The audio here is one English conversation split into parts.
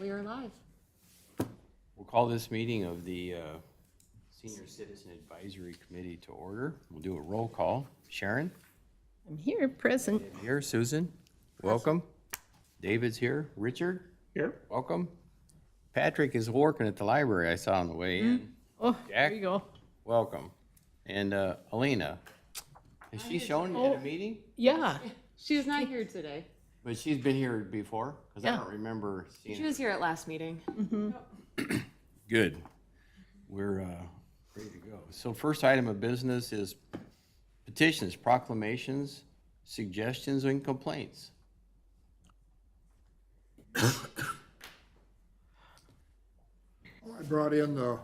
we are live. We'll call this meeting of the Senior Citizen Advisory Committee to order. We'll do a roll call. Sharon? I'm here, present. Here. Susan? Welcome. David's here. Richard? Here. Welcome. Patrick is working at the library, I saw on the way in. Oh, Jack? there you go. Welcome. And Alina, has she shown at a meeting? Yeah, She's not here today. But she's been here before? Because I Yeah. don't remember seeing She her. was here at last meeting. Good. We're ready to go. So first item of business is petitions, proclamations, suggestions, and complaints. I brought in the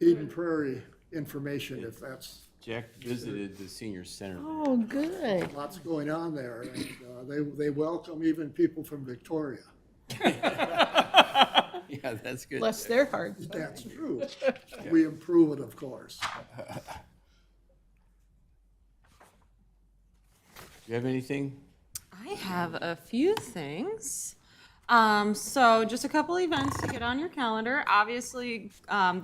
Eden Prairie information, if that's, Jack visited the senior center. oh, good. lots going on there. And they welcome even people from Victoria. Yeah, that's good. Bless their hearts. That's true. We improve it, of course. You have anything? I have a few things. So just a couple events to get on your calendar. Obviously,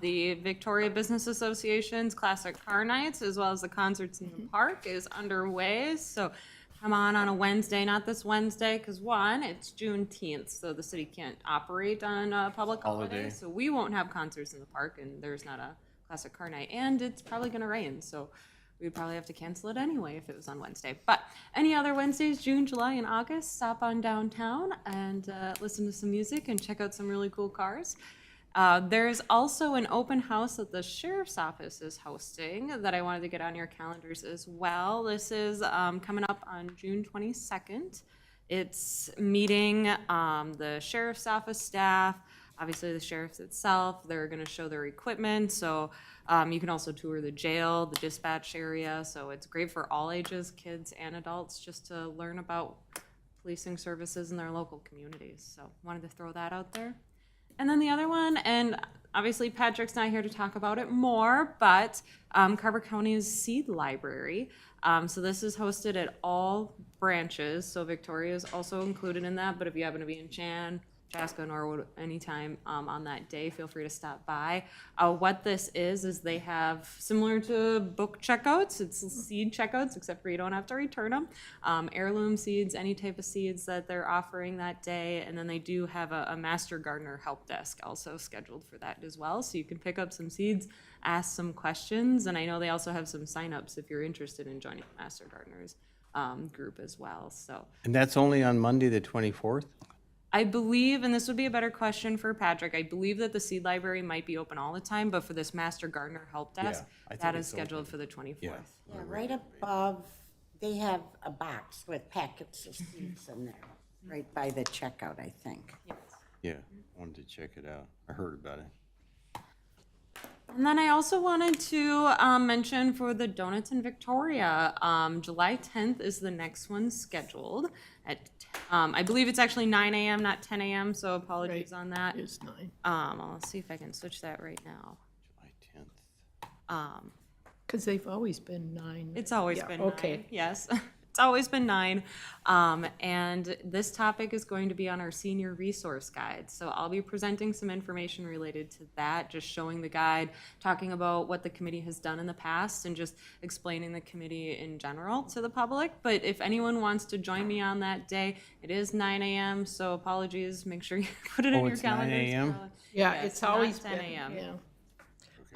the Victoria Business Association's Classic Car Nights, as well as the concerts in the park, is underway. So come on a Wednesday, not this Wednesday, because one, it's Juneteenth, so the city can't operate on a public holiday. So we won't have concerts in the park, and there's not a Classic Car Night, and it's probably going to rain. So we'd probably have to cancel it anyway if it was on Wednesday. But any other Wednesdays, June, July, and August, stop on downtown and listen to some music and check out some really cool cars. There's also an open house that the Sheriff's Office is hosting that I wanted to get on your calendars as well. This is coming up on June 22nd. It's meeting the Sheriff's Office staff, obviously the sheriffs itself. They're going to show their equipment. So you can also tour the jail, the dispatch area. So it's great for all ages, kids and adults, just to learn about policing services in their local communities. So wanted to throw that out there. And then the other one, and obviously Patrick's not here to talk about it more, but Carver County's Seed Library. So this is hosted at all branches. So Victoria is also included in that, but if you happen to be in Chan, Chaska, Norwood, anytime on that day, feel free to stop by. What this is they have, similar to book checkouts, it's seed checkouts, except for you don't have to return them. Heirloom seeds, any type of seeds that they're offering that day. And then they do have a Master Gardener help desk also scheduled for that as well. So you can pick up some seeds, ask some questions. And I know they also have some signups if you're interested in joining the Master Gardeners group as well. So. And that's only on Monday, the 24th? I believe, and this would be a better question for Patrick, I believe that the Seed Library might be open all the time, but for this Master Gardener help desk, I think that is it's scheduled open. for the 24th. Yeah. Yeah, right above, they have a box with packets of seeds in there, right by the checkout, I think. Yes. Yeah, wanted to check it out. I heard about it. And then I also wanted to mention for the Donuts in Victoria, July 10th is the next one scheduled at, I believe it's actually 9 a.m., not 10 a.m., so apologies Right. on that. It's 9. I'll see if I can switch that right now. July 10th. Because they've always been 9. It's always Yeah, been okay. 9, yes. It's always been 9. And this topic is going to be on our senior resource guide. So I'll be presenting some information related to that, just showing the guide, talking about what the committee has done in the past, and just explaining the committee in general to the public. But if anyone wants to join me on that day, it is 9 a.m., so apologies. Make sure you put it in your it's 9 calendars. a.m.? Yeah, Yes, it's not always 10 been. a.m.. Yeah.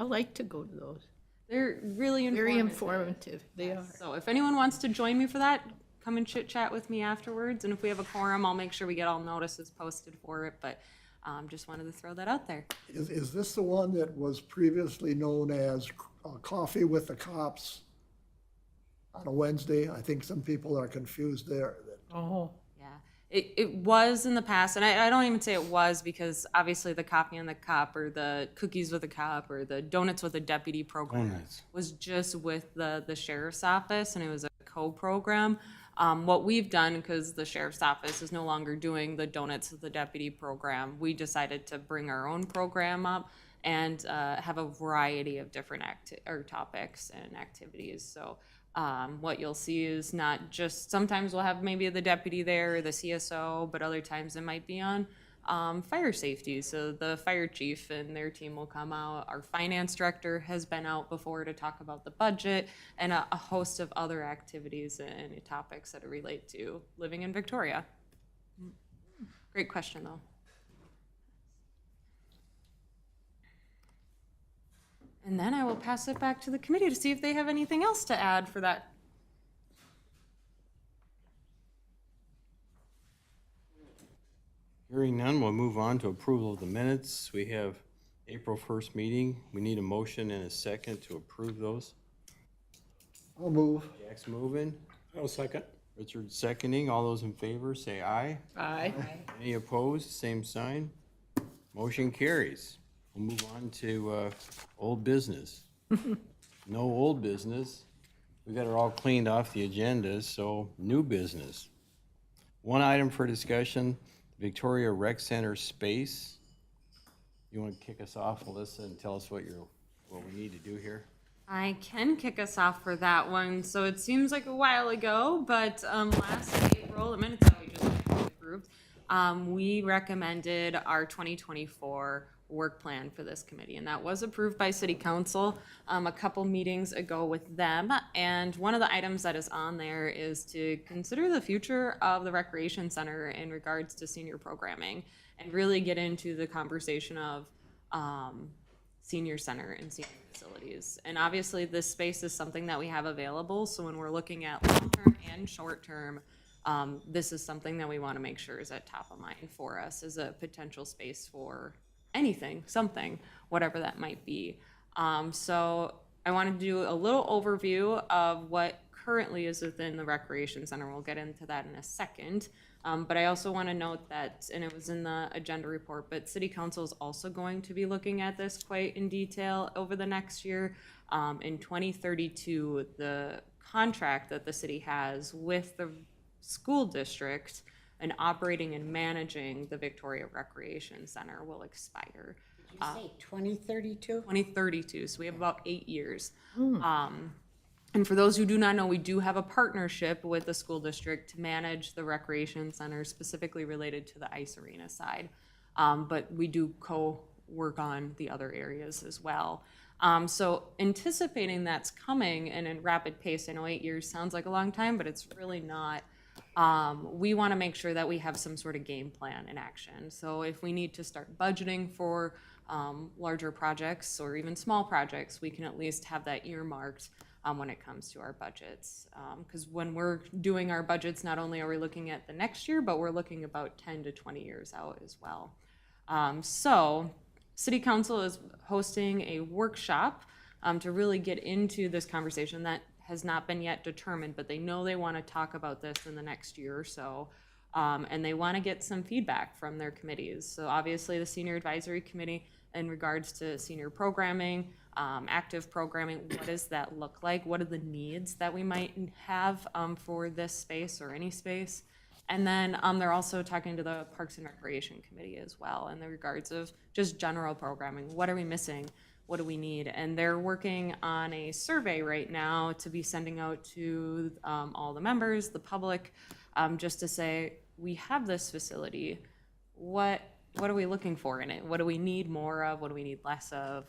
I like to go to those. They're really informative. Very informative. They are. So if anyone wants to join me for that, come and chit chat with me afterwards. And if we have a quorum, I'll make sure we get all notices posted for it. But just wanted to throw that out there. Is this the one that was previously known as Coffee with the Cops on a Wednesday? I think some people are confused there. Oh, Yeah, it was in the past, and I don't even say it was because obviously the Coffee and the Cop or the Cookies with a Cop or the Donuts with a Deputy program Donuts. was just with the sheriff's office, and it was a co-program. What we've done, because the sheriff's office is no longer doing the Donuts with the Deputy program, we decided to bring our own program up and have a variety of different topics and activities. So what you'll see is not just, sometimes we'll have maybe the deputy there or the CSO, but other times it might be on fire safety. So the fire chief and their team will come out. Our finance director has been out before to talk about the budget and a host of other activities and topics that relate to living in Victoria. Great question, though. And then I will pass it back to the committee to see if they have anything else to add for that. Hearing none, we'll move on to approval of the minutes. We have April 1st meeting. We need a motion and a second to approve those. I'll move. Jack's moving, I'll second. Richard seconding. All those in favor, say aye. Aye. Any opposed, same sign. Motion carries. We'll move on to old business. No old business. We got it all cleaned off the agenda, so new business. One item for discussion, Victoria Rec Center space. You want to kick us off, Melissa, and tell us what we need to do here? I can kick us off for that one. So it seems like a while ago, but last April, the minutes that we just approved, we recommended our 2024 work plan for this committee, and that was approved by City Council a couple meetings ago with them. And one of the items that is on there is to consider the future of the Recreation Center in regards to senior programming and really get into the conversation of senior center and senior facilities. And obviously this space is something that we have available, so when we're looking at long-term and short-term, this is something that we want to make sure is at top of mind for us as a potential space for anything, something, whatever that might be. So I want to do a little overview of what currently is within the Recreation Center. We'll get into that in a second. But I also want to note that, and it was in the agenda report, but City Council is also going to be looking at this quite in detail over the next year. In 2032, the contract that the city has with the school district and operating and managing the Victoria Recreation Center will expire. Did you say 2032? 2032, so we have about 8 years. And for those who do not know, we do have a partnership with the school district to manage the recreation center specifically related to the ice arena side. But we do co-work on the other areas as well. So anticipating that's coming and in rapid pace, I know 8 years sounds like a long time, but it's really not. We want to make sure that we have some sort of game plan in action. So if we need to start budgeting for larger projects or even small projects, we can at least have that earmarked when it comes to our budgets. Because when we're doing our budgets, not only are we looking at the next year, but we're looking about 10 to 20 years out as well. So City Council is hosting a workshop to really get into this conversation that has not been yet determined, but they know they want to talk about this in the next year or so. And they want to get some feedback from their committees. So obviously the Senior Advisory Committee in regards to senior programming, active programming, what does that look like? What are the needs that we might have for this space or any space? And then they're also talking to the Parks and Recreation Committee as well in the regards of just general programming. What are we missing? What do we need? And they're working on a survey right now to be sending out to all the members, the public, just to say, we have this facility. What are we looking for in it? What do we need more of? What do we need less of?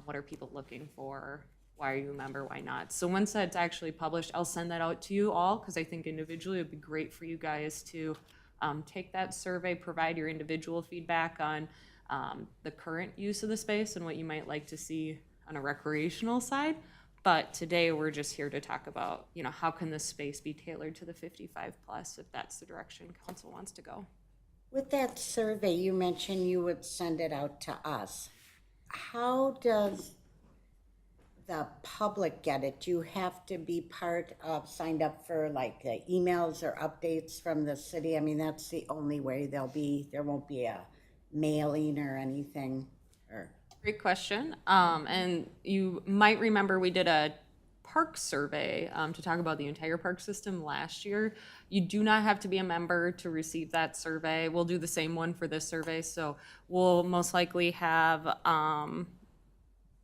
What are people looking for? Why are you a member? Why not? So once that's actually published, I'll send that out to you all because I think individually it would be great for you guys to take that survey, provide your individual feedback on the current use of the space and what you might like to see on a recreational side. But today we're just here to talk about, how can this space be tailored to the 55 plus if that's the direction council wants to go. With that survey, you mentioned you would send it out to us. How does the public get it? Do you have to be signed up for like the emails or updates from the city? I mean, that's the only way there won't be a mailing or anything. Great question. And you might remember we did a park survey to talk about the entire park system last year. You do not have to be a member to receive that survey. We'll do the same one for this survey. So we'll most likely have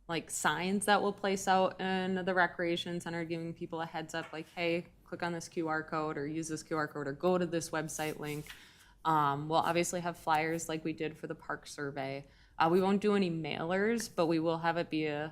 like signs that we'll place out in the recreation center, giving people a heads up like, hey, click on this QR code or use this QR code or go to this website link. We'll obviously have flyers like we did for the park survey. We won't do any mailers, but we will have it be a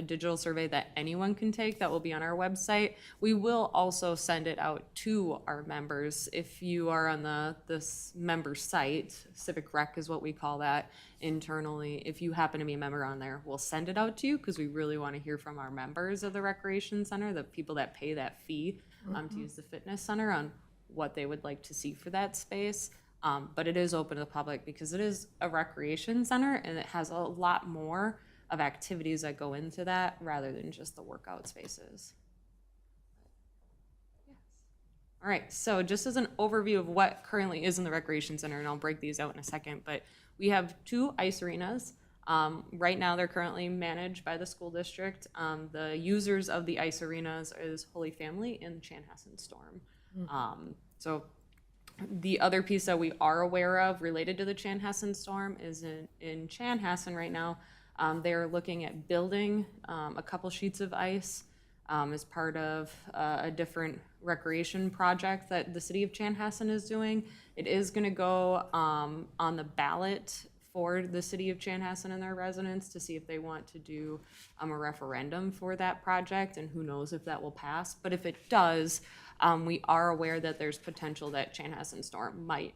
digital survey that anyone can take that will be on our website. We will also send it out to our members. If you are on this member site, Civic Rec is what we call that internally. If you happen to be a member on there, we'll send it out to you because we really want to hear from our members of the recreation center, the people that pay that fee to use the fitness center, on what they would like to see for that space. But it is open to the public because it is a recreation center and it has a lot more of activities that go into that rather than just the workout spaces. Yes. All right, so just as an overview of what currently is in the recreation center, and I'll break these out in a second, but we have 2 ice arenas. Right now, they're currently managed by the school district. The users of the ice arenas is Holy Family and Chanhassen Storm. So the other piece that we are aware of related to the Chanhassen storm is in Chanhassen right now, they're looking at building a couple sheets of ice as part of a different recreation project that the city of Chanhassen is doing. It is going to go on the ballot for the city of Chanhassen and their residents to see if they want to do a referendum for that project, and who knows if that will pass. But if it does, we are aware that there's potential that Chanhassen Storm might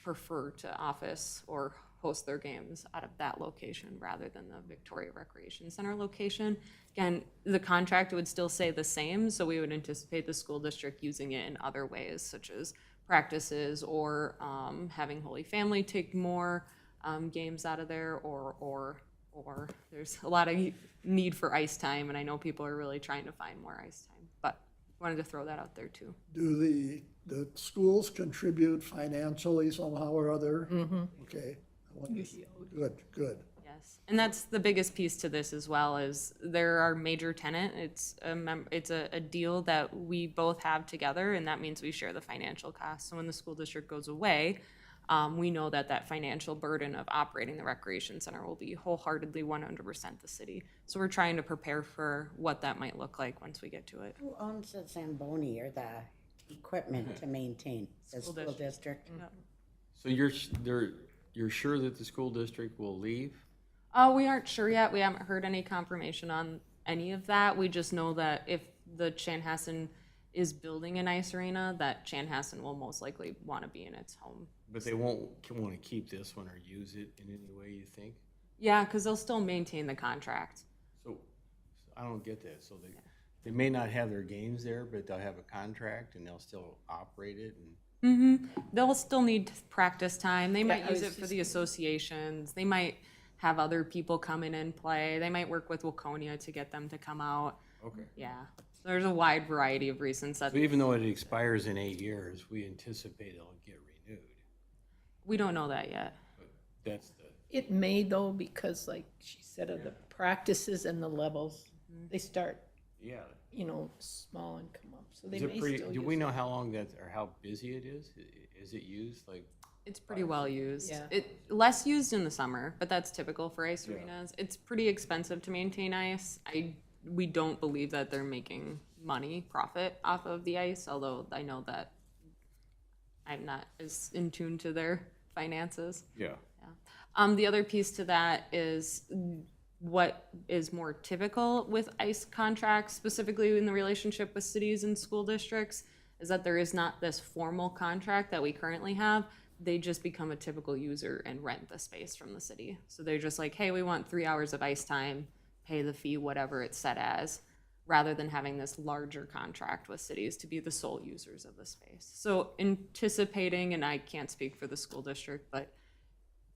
prefer to office or host their games out of that location rather than the Victoria Recreation Center location. Again, the contract would still say the same, so we would anticipate the school district using it in other ways, such as practices or having Holy Family take more games out of there, or there's a lot of need for ice time, and I know people are really trying to find more ice time, but wanted to throw that out there too. Do the schools contribute financially somehow or other? Okay. Good. Yes, and that's the biggest piece to this as well, is they're our major tenant. It's a deal that we both have together, and that means we share the financial costs. So when the school district goes away, we know that financial burden of operating the recreation center will be wholeheartedly 100% the city. So we're trying to prepare for what that might look like once we get to it. Who owns the Zamboni or the equipment to maintain? The school district? So you're sure that the school district will leave? We aren't sure yet. We haven't heard any confirmation on any of that. We just know that if the Chanhassen is building an ice arena, that Chanhassen will most likely want to be in its home. But they won't want to keep this one or use it in any way, you think? Yeah, because they'll still maintain the contract. So I don't get that. So they may not have their games there, but they'll have a contract and they'll still operate it. And They'll still need practice time. They might I use was it for just the associations. They might have other people come in and play. They might work with Waconia to get them to come out. okay. Yeah, there's a wide variety of reasons that So even though it expires in 8 years, we anticipate it'll get renewed. we don't know that yet. But that's the It may though, because like she said, of the practices and the levels, they start, small and come up, so they Is may it still pretty? use Do we know it. how long that or how busy it is? Is it used like? It's pretty well used. Yeah. Less used in the summer, but that's typical for ice Yeah. arenas. It's pretty expensive to maintain ice. We don't believe that they're making profit off of the ice, although I know that I'm not as in tune to their finances. Yeah. The other piece to that is what is more typical with ICE contracts, specifically in the relationship with cities and school districts, is that there is not this formal contract that we currently have. They just become a typical user and rent the space from the city. So they're just like, hey, we want 3 hours of ice time, pay the fee, whatever it's set as, rather than having this larger contract with cities to be the sole users of the space. So anticipating, and I can't speak for the school district, but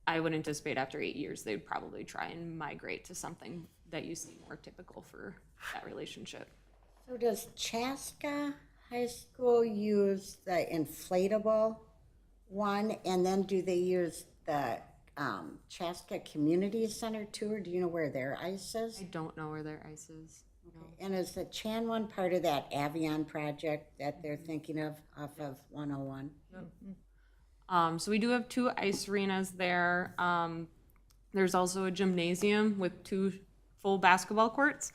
I would anticipate after 8 years, they'd probably try and migrate to something that you see more typical for that relationship. So does Chaska High School use the inflatable one, and then do they use the Chaska Community Center too, or do you know where their ice is? I don't know where their ice is. No. And is the Chan one part of that Avion project that they're thinking of off of 101? So we do have 2 ice arenas there. There's also a gymnasium with 2 full basketball courts,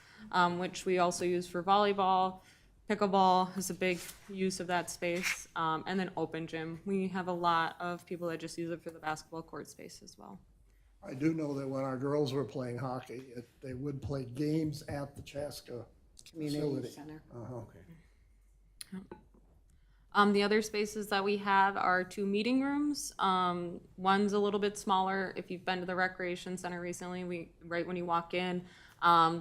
which we also use for volleyball, Pickleball is a big use of that space, and then open gym. We have a lot of people that just use it for the basketball court space as well. I do know that when our girls were playing hockey, they would play games at the Chaska Community facility. center. The other spaces that we have are 2 meeting rooms. One's a little bit smaller. If you've been to the recreation center recently, right when you walk in,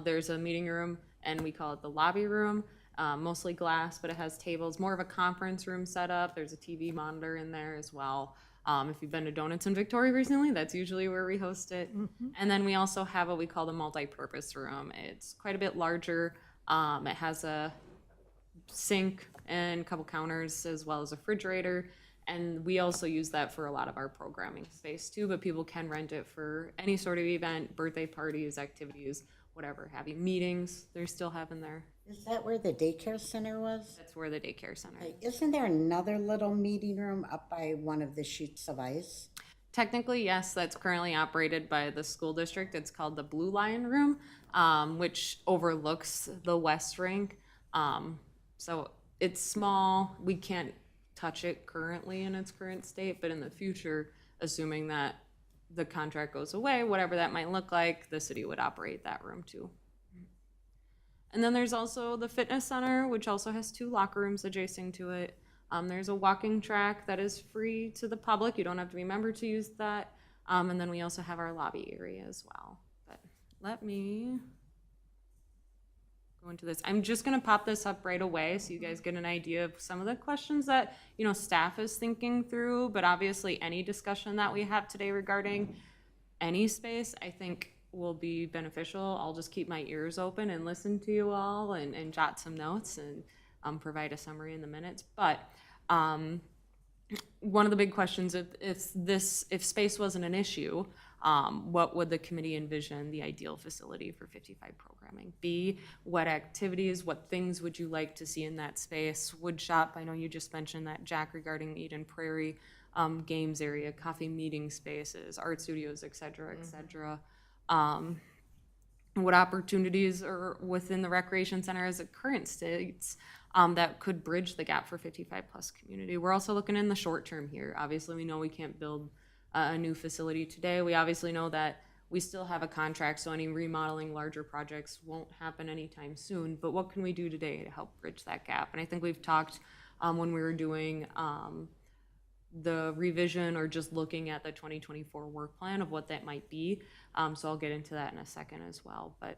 there's a meeting room, and we call it the lobby room. Mostly glass, but it has tables, more of a conference room setup. There's a TV monitor in there as well. If you've been to Donuts in Victoria recently, that's usually where we host it. And then we also have what we call the multi-purpose room. It's quite a bit larger. It has a sink and a couple counters as well as a refrigerator. And we also use that for a lot of our programming space too, but people can rent it for any sort of event, birthday parties, activities, whatever have you, meetings, they're still having there. Is that where the daycare center was? That's where the daycare center is. Isn't there another little meeting room up by one of the sheets of ice? Technically, yes, that's currently operated by the school district. It's called the Blue Lion Room, which overlooks the West Rink. So it's small. We can't touch it currently in its current state, but in the future, assuming that the contract goes away, whatever that might look like, the city would operate that room too. And then there's also the fitness center, which also has 2 locker rooms adjacent to it. There's a walking track that is free to the public. You don't have to be a member to use that. And then we also have our lobby area as well. But let me go into this. I'm just gonna pop this up right away so you guys get an idea of some of the questions that, staff is thinking through, but obviously any discussion that we have today regarding any space, I think will be beneficial. I'll just keep my ears open and listen to you all and jot some notes and provide a summary in the minutes. But one of the big questions, if space wasn't an issue, what would the committee envision the ideal facility for 55 programming be? What activities, what things would you like to see in that space? Wood shop, I know you just mentioned that, Jack, regarding Eden Prairie, games area, coffee meeting spaces, art studios, et cetera, et cetera. What opportunities are within the recreation center as it current states that could bridge the gap for 55 plus community. We're also looking in the short term here. Obviously, we know we can't build a new facility today. We obviously know that we still have a contract, so any remodeling larger projects won't happen anytime soon. But what can we do today to help bridge that gap? And I think we've talked when we were doing the revision or just looking at the 2024 work plan of what that might be. So I'll get into that in a second as well. But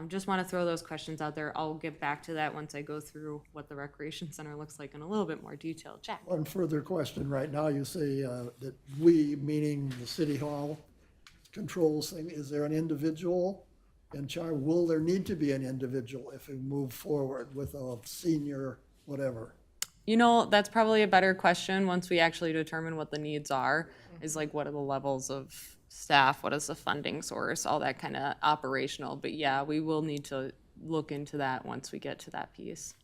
just want to throw those questions out there. I'll get back to that once I go through what the recreation center looks like in a little bit more detail. Jack? One further question right now, you say that we, meaning the city hall, controls thing. Is there an individual in charge? Will there need to be an individual if we move forward with a senior whatever? That's probably a better question once we actually determine what the needs are, is like what are the levels of staff, what is the funding source, all that kind of operational. But yeah, we will need to look into that once we get to that piece.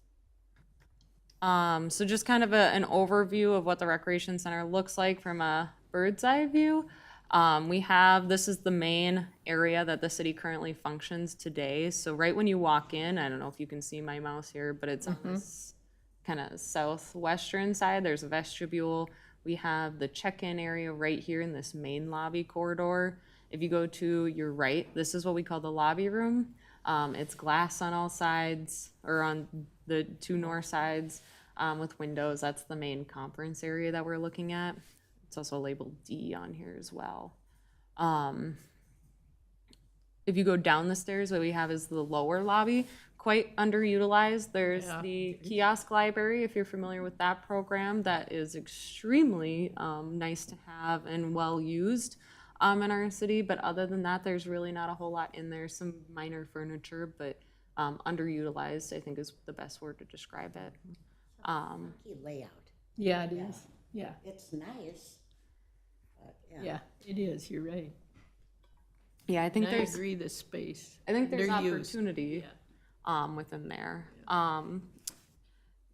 So just kind of an overview of what the recreation center looks like from a bird's eye view. This is the main area that the city currently functions today. So right when you walk in, I don't know if you can see my mouse here, but it's on this kind of southwestern side. There's a vestibule. We have the check-in area right here in this main lobby corridor. If you go to your right, this is what we call the lobby room. It's glass on all sides, or on the 2 north sides with windows. That's the main conference area that we're looking at. It's also labeled D on here as well. If you go down the stairs, what we have is the lower lobby, quite underutilized. There's the kiosk library, if you're familiar with that program, that is extremely nice to have and well used in our city. But other than that, there's really not a whole lot in there. Some minor furniture, but underutilized, I think, is the best word to describe it. Funky layout. Yeah, it is. Yeah, It's nice, but yeah, it is. You're right. Yeah, I think And I there's agree, the space. there's Underused. opportunity within there.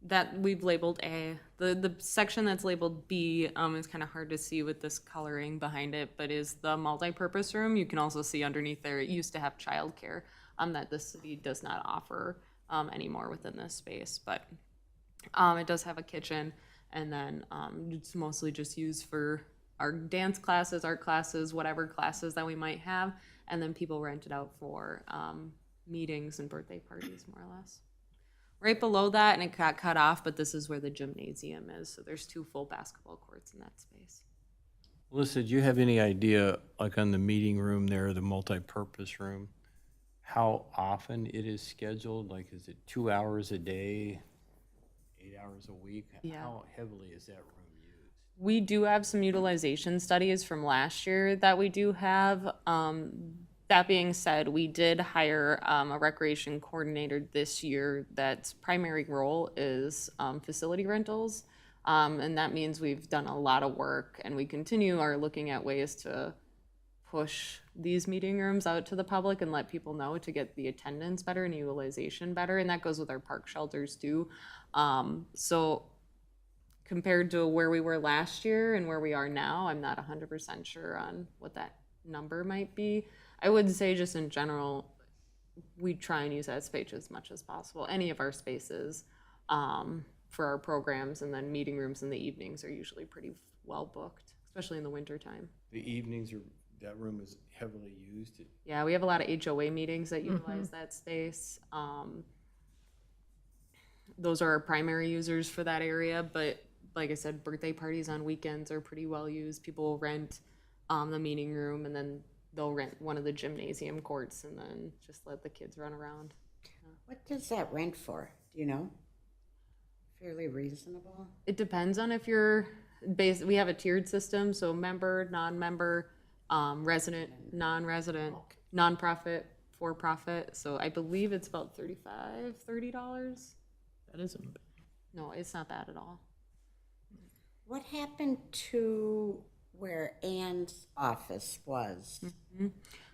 That we've labeled A. The section that's labeled B is kind of hard to see with this coloring behind it, but is the multi-purpose room. You can also see underneath there, it used to have childcare that the city does not offer anymore within this space, but it does have a kitchen, and then it's mostly just used for our dance classes, art classes, whatever classes that we might have, and then people rent it out for meetings and birthday parties, more or less. Right below that, and it got cut off, but this is where the gymnasium is, so there's 2 full basketball courts in that space. Melissa, do you have any idea, like on the meeting room there, the multi-purpose room, how often it is scheduled? Like, is it 2 hours a day, 8 hours a week? Yeah. How heavily is that room used? We do have some utilization studies from last year that we do have. That being said, we did hire a recreation coordinator this year that's primary role is facility rentals. And that means we've done a lot of work, and we are looking at ways to push these meeting rooms out to the public and let people know to get the attendance better and utilization better. And that goes with our park shelters too. So compared to where we were last year and where we are now, I'm not 100% sure on what that number might be. I would say just in general, we try and use that space as much as possible. Any of our spaces for our programs, and then meeting rooms in the evenings are usually pretty well booked, especially in the winter time. The evenings that room is heavily used? Yeah, we have a lot of HOA meetings that utilize that space. Those are our primary users for that area, but like I said, birthday parties on weekends are pretty well used. People will rent the meeting room, and then they'll rent one of the gymnasium courts and then just let the kids run around. What does that rent for? Do you know? Fairly reasonable? It depends on if we have a tiered system, so member, non-member, resident, non-resident, nonprofit, for-profit. So I believe it's about $30. That isn't bad. No, it's not bad at all. What happened to where Ann's office was?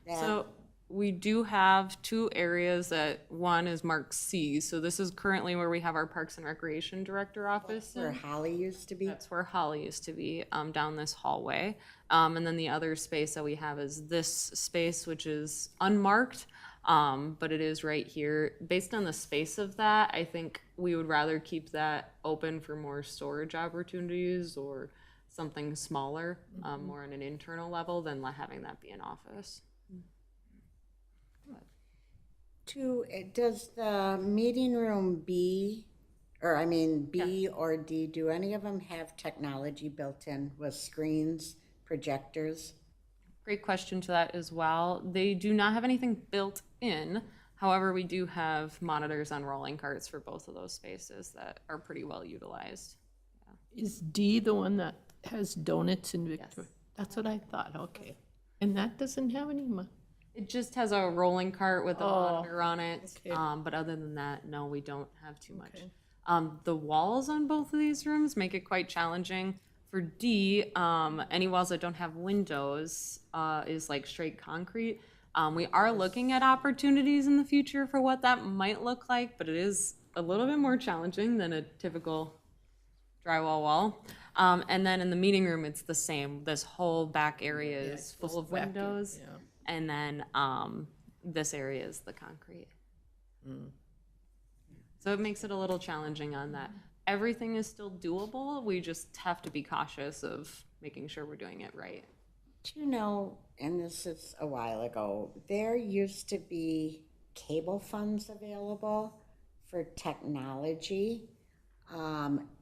That- So we do have 2 areas that one is marked C. So this is currently where we have our Parks and Recreation Director office. Where Holly used to be? That's where Holly used to be, down this hallway. And then the other space that we have is this space, which is unmarked, but it is right here. Based on the space of that, I think we would rather keep that open for more storage opportunities or something smaller, more on an internal level than having that be an office. Does the meeting room B or D, do any of them have technology built in with screens, projectors? Great question to that as well. They do not have anything built in. However, we do have monitors on rolling carts for both of those spaces that are pretty well utilized. Is D the one that has donuts in Victoria? That's what I thought, okay. And that doesn't have any It just has a rolling cart with a monitor on it. okay. But other than that, no, we don't have too much. Okay. The walls on both of these rooms make it quite challenging. For D, any walls that don't have windows is like straight concrete. We are looking at opportunities in the future for what that might look like, but it is a little bit more challenging than a typical drywall wall. And then in the meeting room, it's the same. This whole back area is full of windows. Yeah. And then this area is the concrete. So it makes it a little challenging on that. Everything is still doable. We just have to be cautious of making sure we're doing it right. Do you know, and this is a while ago, there used to be cable funds available for technology.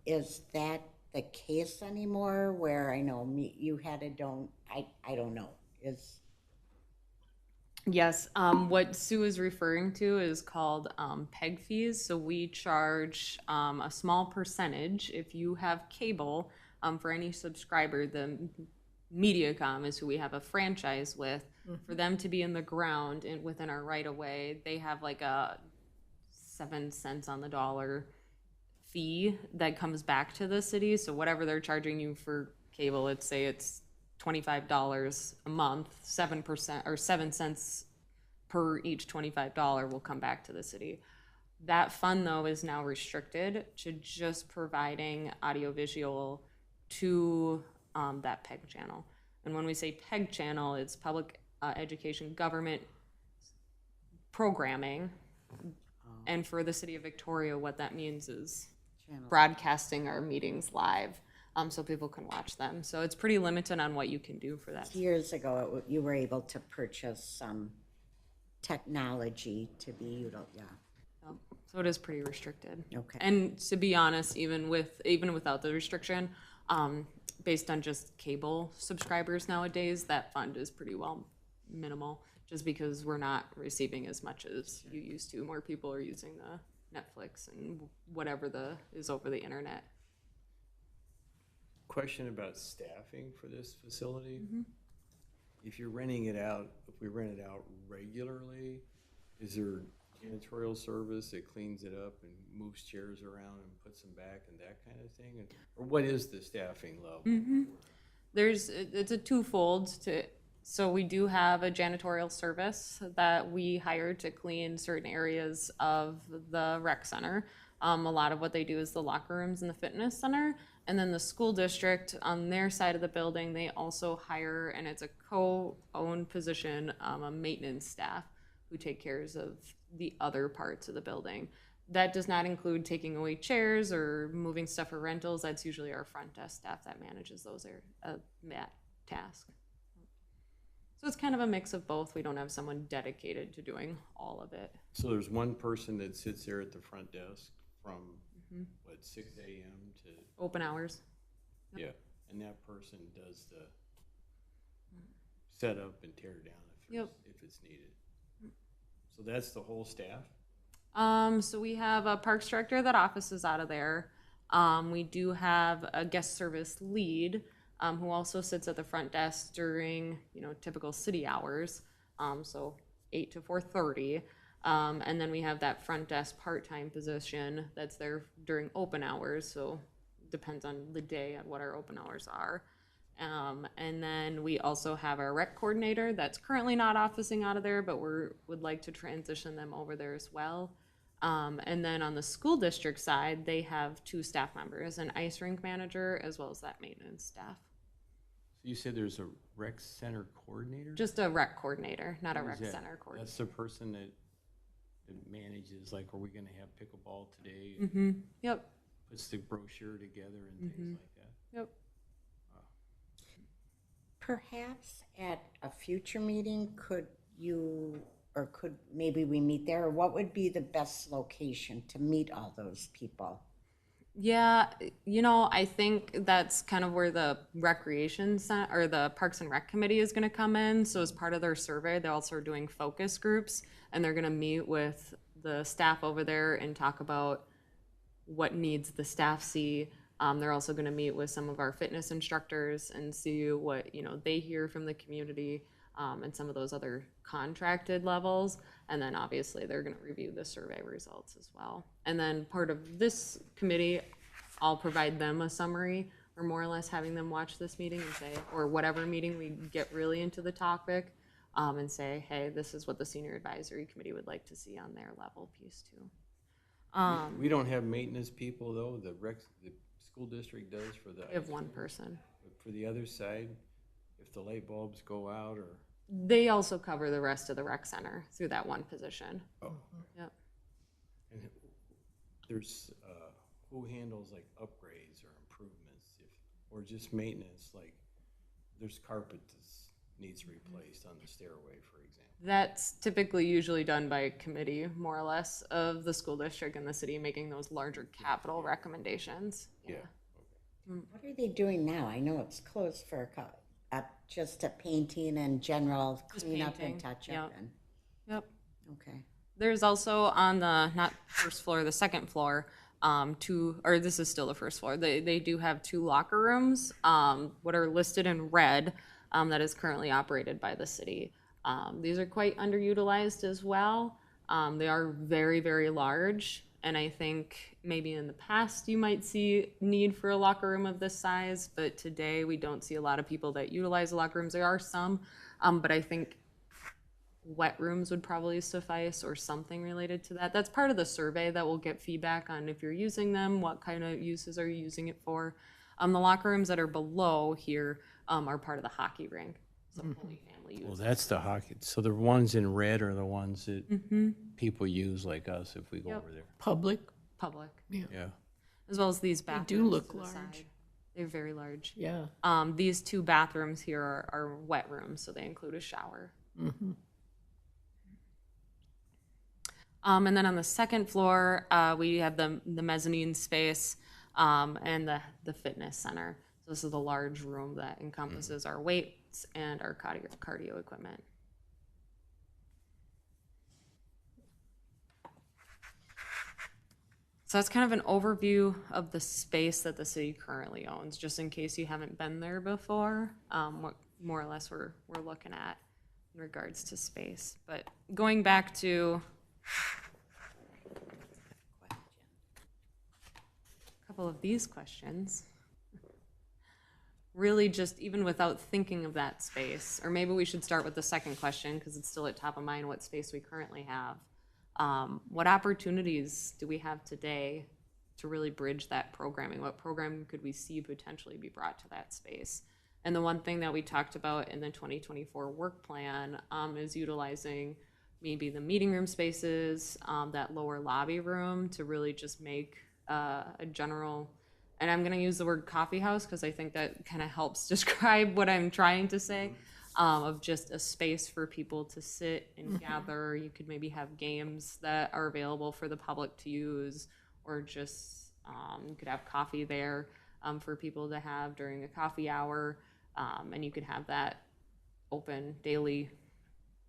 Is that the case anymore, where I know you had I don't know, Yes, what Sue is referring to is called PEG fees. So we charge a small percentage if you have cable for any subscriber. The Mediacom is who we have a franchise with. For them to be in the ground and within our right of way, they have like a 7 cents on the dollar fee that comes back to the city. So whatever they're charging you for cable, let's say it's $25 a month, 7% or 7 cents per each $25 will come back to the city. That fund, though, is now restricted to just providing audiovisual to that PEG channel. And when we say PEG channel, it's public education government programming And for the city of Victoria, what that means is Channel. broadcasting our meetings live, so people can watch them. So it's pretty limited on what you can do for that. Years ago, you were able to purchase some technology to be utilized, yeah. So it is pretty restricted. Okay. And to be honest, even without the restriction, based on just cable subscribers nowadays, that fund is pretty well minimal, just because we're not receiving as much as you used to. More people are using the Netflix and whatever is over the internet. Question about staffing for this facility. If you're renting it out, if we rent it out regularly, is there janitorial service that cleans it up and moves chairs around and puts them back and that kind of thing? Or what is the staffing level? It's a twofold so we do have a janitorial service that we hire to clean certain areas of the rec center. A lot of what they do is the locker rooms in the fitness center. And then the school district, on their side of the building, they also hire, and it's a co-owned position, a maintenance staff who take care of the other parts of the building. That does not include taking away chairs or moving stuff for rentals. That's usually our front desk staff that manages that task. So it's kind of a mix of both. We don't have someone dedicated to doing all of it. So there's one person that sits there at the front desk from, 6 a.m. to, Open hours. yeah, and that person does the setup and tear down if it's needed. So that's the whole staff? So we have a parks director that offices out of there. We do have a guest service lead, who also sits at the front desk during, typical city hours. So 8 to 4:30. And then we have that front desk part-time position that's there during open hours. So depends on the day and what our open hours are. And then we also have our rec coordinator that's currently not officing out of there, but would like to transition them over there as well. And then on the school district side, they have 2 staff members, an ice rink manager, as well as that maintenance staff. So you said there's a rec center coordinator? Just a rec coordinator, not a What rec is that? center coordinator. That's the person that manages, like, are we gonna have pickleball today? Yep, Puts the brochure together and things like that? yep. Perhaps at a future meeting, could maybe we meet there? Or what would be the best location to meet all those people? Yeah, I think that's kind of where the recreation center or the Parks and Rec Committee is going to come in. So as part of their survey, they also are doing focus groups, and they're going to meet with the staff over there and talk about what needs the staff see. They're also going to meet with some of our fitness instructors and see what they hear from the community, and some of those other contracted levels. And then obviously they're going to review the survey results as well. And then part of this committee, I'll provide them a summary, or more or less having them watch this meeting and say, or whatever meeting we get really into the topic, and say, hey, this is what the senior advisory committee would like to see on their level piece too. We don't have maintenance people, though, the school district does for the. We have one person. For the other side, if the light bulbs go out or. They also cover the rest of the rec center through that one position. Oh. Yep. And there's, who handles like upgrades or improvements, or just maintenance, like there's carpet that needs replaced on the stairway, for example. That's typically usually done by a committee, more or less, of the school district and the city making those larger capital recommendations. Yeah. What are they doing now? I know it's closed for just a painting and general Just cleanup painting, and touch yep. up. Yep. Okay. There's also on the, not first floor, the second floor, this is still the first floor. They do have 2 locker rooms, what are listed in red, that is currently operated by the city. These are quite underutilized as well. They are very, very large. And I think maybe in the past you might see need for a locker room of this size, but today we don't see a lot of people that utilize the locker rooms. There are some, but I think wet rooms would probably suffice, or something related to that. That's part of the survey that will get feedback on if you're using them, what kind of uses are you using it for. The locker rooms that are below here are part of the hockey rink. So fully family use. Well, that's the hockey. So the ones in red are the ones that people use like us if we go Yep. over there. Public, Public, Yeah. as well as these bathrooms. do look to the large. side. They're very large. yeah. These 2 bathrooms here are wet rooms, so they include a shower. And then on the second floor, we have the mezzanine space and the fitness center. So this is the large room that encompasses our weights and our cardio equipment. So that's kind of an overview of the space that the city currently owns, just in case you haven't been there before, what more or less we're looking at in regards to space. But going back to a couple of these questions, really just even without thinking of that space, or maybe we should start with the second question because it's still at top of mind, what space we currently have. What opportunities do we have today to really bridge that programming? What programming could we see potentially be brought to that space? And the one thing that we talked about in the 2024 work plan is utilizing maybe the meeting room spaces, that lower lobby room to really just make a general, and I'm going to use the word coffee house because I think that kind of helps describe what I'm trying to say. Of just a space for people to sit and gather. You could maybe have games that are available for the public to use, or just you could have coffee there for people to have during a coffee hour, and you could have that open daily,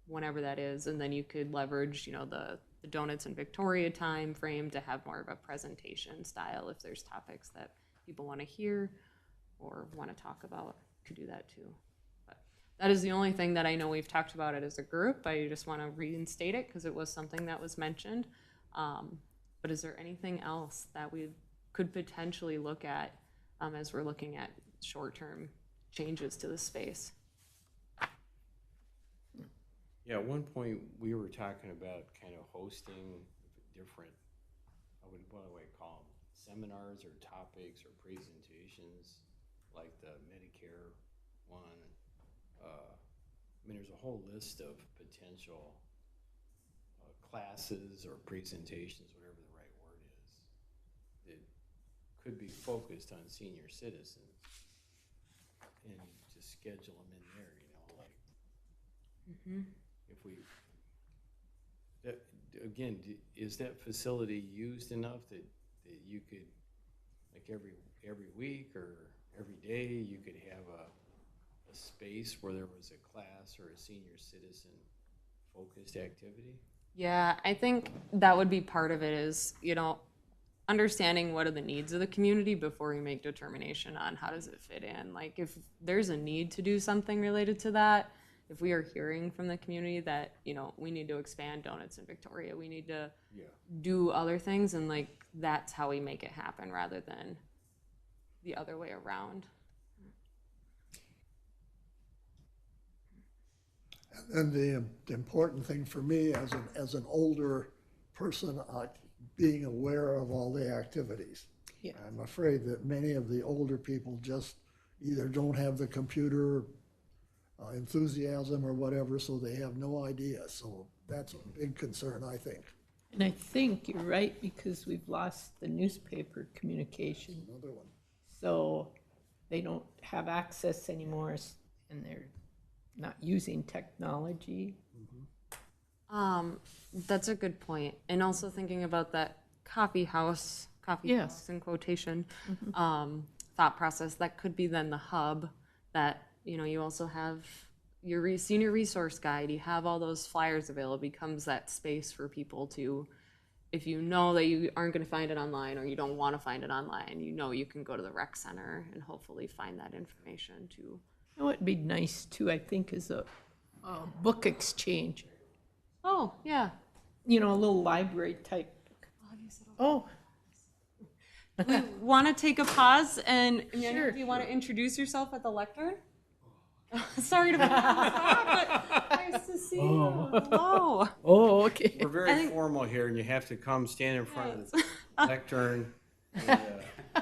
whenever that is, and then you could leverage, the Donuts in Victoria time frame to have more of a presentation style if there's topics that people want to hear or want to talk about. Could do that too. That is the only thing that I know we've talked about it as a group. I just want to reinstate it because it was something that was mentioned. But is there anything else that we could potentially look at as we're looking at short-term changes to the space? Yeah, at one point, we were talking about kind of hosting different, what do I call them? Seminars or topics or presentations, like the Medicare one. There's a whole list of potential classes or presentations, whatever the right word is, that could be focused on senior citizens, and just schedule them in there, if we, again, is that facility used enough that you could, like every week or every day, you could have a space where there was a class or a senior citizen focused activity? Yeah, I think that would be part of it is, understanding what are the needs of the community before you make determination on how does it fit in. Like if there's a need to do something related to that, if we are hearing from the community that, we need to expand Donuts in Victoria, we need to do other things, and like that's how we make it happen rather than the other way around. And the important thing for me as an older person, being aware of all the activities. Yeah. I'm afraid that many of the older people just either don't have the computer enthusiasm or whatever, so they have no idea. So that's a big concern, I think. And I think you're right, because we've lost the newspaper communication. Another one. So they don't have access anymore, and they're not using technology. That's a good point. And also thinking about that coffee house Yes. in quotation, thought process, that could be then the hub that, you also have your senior resource guide, you have all those flyers available, becomes that space for people to, if you know that you aren't going to find it online or you don't want to find it online, you can go to the rec center and hopefully find that information too. What would be nice too, I think, is a book exchange. Oh, yeah. A little library type. Oh, We want to take a pause, and Sure. do you want to introduce yourself at the lectern? Sorry to put you on the spot, but nice to see you. Hello. oh, okay. We're very formal here, and you have to come stand in front of the lectern and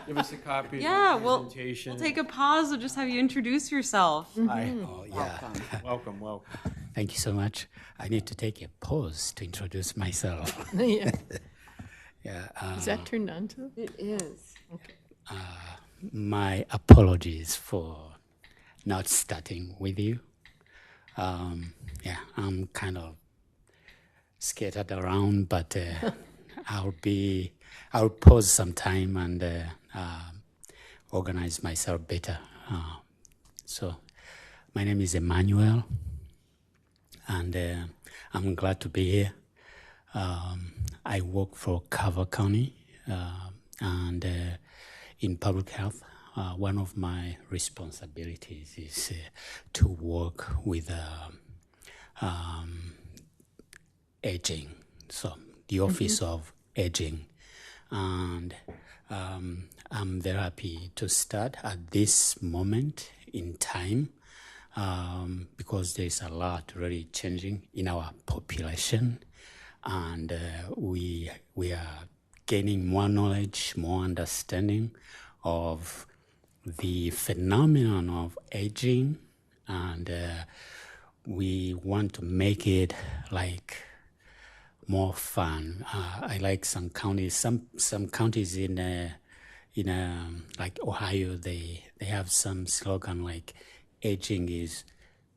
give us a copy Yeah, of the we'll presentation. take a pause. We'll just have you introduce yourself. Hi. Oh, yeah. Welcome. Thank you so much. I need to take a pause to introduce myself. Yeah. Yeah, Is that turned on to? It is. my apologies for not starting with you. Yeah, I'm kind of scattered around, but I'll pause some time and organize myself better. So, my name is Emmanuel, and I'm glad to be here. I work for Carver County, and in public health, one of my responsibilities is to work with aging, so the Office of Aging. And I'm very happy to start at this moment in time because there's a lot really changing in our population, and we are gaining more knowledge, more understanding of the phenomenon of aging, and we want to make it like more fun. I like some counties. Some counties in like Ohio, they have some slogan like "aging is